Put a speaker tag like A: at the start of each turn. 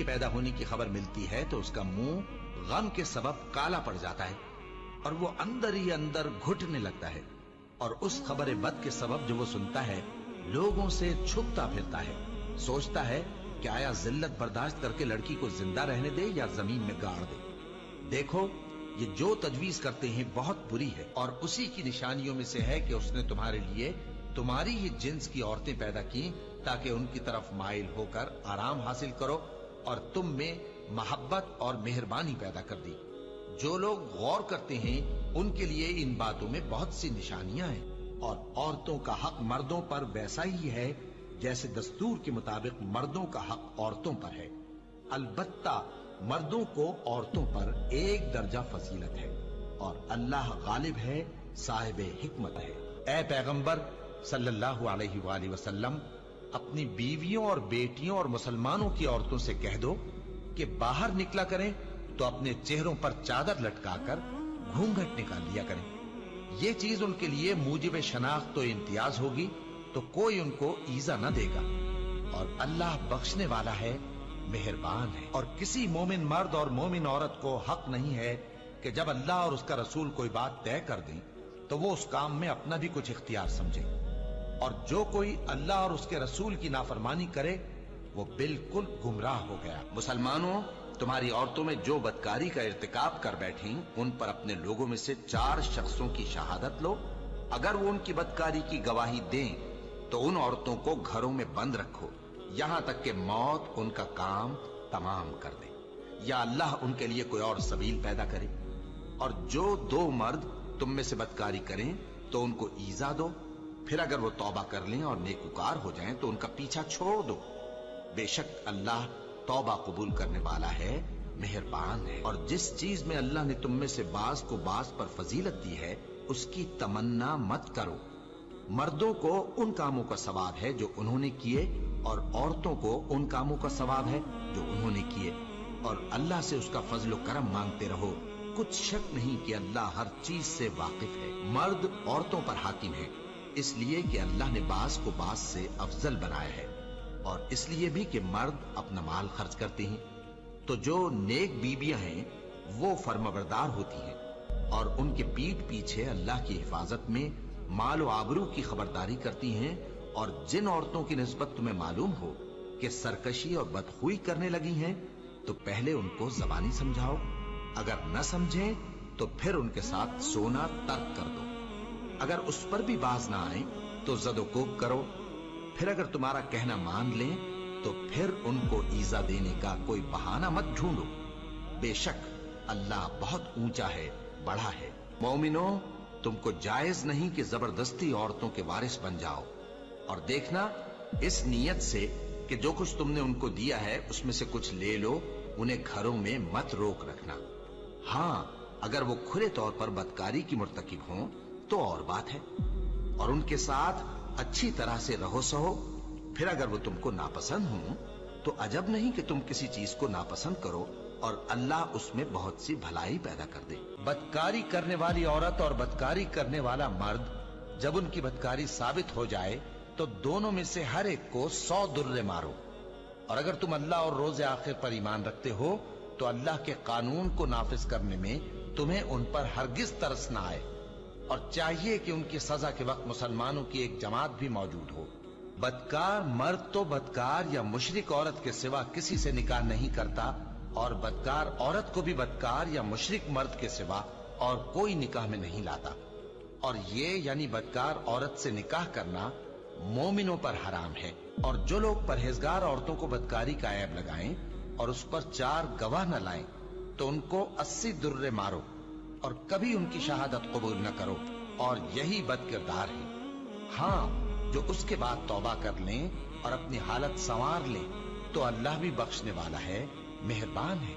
A: کے پیدا ہونے کی خبر ملتی ہے تو اس کا منہ غم کے سبب کالا پڑ جاتا ہے اور وہ اندر ہی اندر گھٹنے لگتا ہے، اور اس خبر بد کے سبب جو وہ سنتا ہے لوگوں سے چھپتا پھرتا ہے، سوچتا ہے کہ آیا ذلت برداشت کر کے لڑکی کو زندہ رہنے دے یا زمین میں گاڑ دے۔ دیکھو یہ جو تجویز کرتے ہیں بہت بری ہے، اور اسی کی نشانیوں میں سے ہے کہ اس نے تمہارے لیے تمہاری ہی جنس کی عورتیں پیدا کی تاکہ ان کی طرف مائل ہو کر آرام حاصل کرو، اور تم میں محبت اور مہربانی پیدا کر دی۔ جو لوگ غور کرتے ہیں ان کے لیے ان باتوں میں بہت سی نشانیاں ہیں، اور عورتوں کا حق مردوں پر ویسا ہی ہے جیسے دستور کے مطابق مردوں کا حق عورتوں پر ہے، البتہ مردوں کو عورتوں پر ایک درجہ فضیلت ہے، اور اللہ غالب ہے، صاحب حکمت ہے۔ اے پیغمبر صلی اللہ علیہ وآلہ وسلم، اپنی بیویوں اور بیٹیوں اور مسلمانوں کی عورتوں سے کہہ دو کہ باہر نکلا کریں تو اپنے چہروں پر چادر لٹکا کر گھونگھٹ نکال لیا کریں، یہ چیز ان کے لیے موجب شناخت و امتیاز ہوگی تو کوئی ان کو ایذا نہ دے گا، اور اللہ بخشنے والا ہے، مہربان ہے۔ اور کسی مومن مرد اور مومن عورت کو حق نہیں ہے کہ جب اللہ اور اس کا رسول کوئی بات طے کر دیں تو وہ اس کام میں اپنا بھی کچھ اختیار سمجھے، اور جو کوئی اللہ اور اس کے رسول کی نافرمانی کرے وہ بالکل گمراہ ہو گیا۔ مسلمانوں، تمہاری عورتوں میں جو بدکاری کا ارتکاب کر بیٹھیں ان پر اپنے لوگوں میں سے 4 شخصوں کی شہادت لو، اگر وہ ان کی بدکاری کی گواہی دیں تو ان عورتوں کو گھروں میں بند رکھو یہاں تک کہ موت ان کا کام تمام کر دے، یا اللہ ان کے لیے کوئی اور سبیل پیدا کرے۔ اور جو 2 مرد تم میں سے بدکاری کریں تو ان کو ایذا دو، پھر اگر وہ توبہ کر لیں اور نیکوکار ہو جائیں تو ان کا پیچھا چھوڑ دو، بے شک اللہ توبہ قبول کرنے والا ہے، مہربان ہے۔ اور جس چیز میں اللہ نے تم میں سے بعض کو بعض پر فضیلت دی ہے اس کی تمنا مت کرو، مردوں کو ان کاموں کا ثواب ہے جو انہوں نے کیے، اور عورتوں کو ان کاموں کا ثواب ہے جو انہوں نے کیے، اور اللہ سے اس کا فضل و کرم مانگتے رہو، کچھ شک نہیں کہ اللہ ہر چیز سے واقف ہے۔ مرد عورتوں پر حاکم ہے اس لیے کہ اللہ نے بعض کو بعض سے افضل بنایا ہے، اور اس لیے بھی کہ مرد اپنا مال خرچ کرتے ہیں، تو جو نیک بیویاں ہیں وہ فرمانبردار ہوتی ہیں، اور ان کے پیٹھ پیچھے اللہ کی حفاظت میں مال و آبرو کی خبرداری کرتی ہیں۔ اور جن عورتوں کی نسبت تمہیں معلوم ہو کہ سرکشی اور بدخوئی کرنے لگی ہیں تو پہلے ان کو زبانی سمجھاؤ، اگر نہ سمجھیں تو پھر ان کے ساتھ سونا ترک کر دو، اگر اس پر بھی باز نہ آئیں تو زد و کوب کرو، پھر اگر تمہارا کہنا مان لیں تو پھر ان کو ایذا دینے کا کوئی بہانہ مت ڈھونڈو، بے شک اللہ بہت اونچا ہے، بڑا ہے۔ مومنوں، تم کو جائز نہیں کہ زبردستی عورتوں کے وارث بن جاؤ، اور دیکھنا اس نیت سے کہ جو کچھ تم نے ان کو دیا ہے اس میں سے کچھ لے لو، انہیں گھروں میں مت روک رکھنا، ہاں اگر وہ کھلے طور پر بدکاری کی مرتکب ہوں تو اور بات ہے، اور ان کے ساتھ اچھی طرح سے رہو سہو، پھر اگر وہ تم کو ناپسند ہوں تو عجب نہیں کہ تم کسی چیز کو ناپسند کرو، اور اللہ اس میں بہت سی بھلائی پیدا کر دے۔ بدکاری کرنے والی عورت اور بدکاری کرنے والا مرد جب ان کی بدکاری ثابت ہو جائے تو دونوں میں سے ہر ایک کو 100 درے مارو، اور اگر تم اللہ اور روز آخر پر ایمان رکھتے ہو تو اللہ کے قانون کو نافذ کرنے میں تمہیں ان پر ہرگز ترس نہ آئے، اور چاہیے کہ ان کی سزا کے وقت مسلمانوں کی ایک جماعت بھی موجود ہو۔ بدکار مرد تو بدکار یا مشرک عورت کے سوا کسی سے نکاح نہیں کرتا، اور بدکار عورت کو بھی بدکار یا مشرک مرد کے سوا اور کوئی نکاح میں نہیں لاتا، اور یہ یعنی بدکار عورت سے نکاح کرنا مومنوں پر حرام ہے۔ اور جو لوگ پرہیزگار عورتوں کو بدکاری کا عیب لگائیں اور اس پر 4 گواہ نہ لائیں تو ان کو 80 درے مارو، اور کبھی ان کی شہادت قبول نہ کرو، اور یہی بد کردار ہے۔ ہاں جو اس کے بعد توبہ کر لیں اور اپنی حالت سنوار لیں تو اللہ بھی بخشنے والا ہے، مہربان ہے۔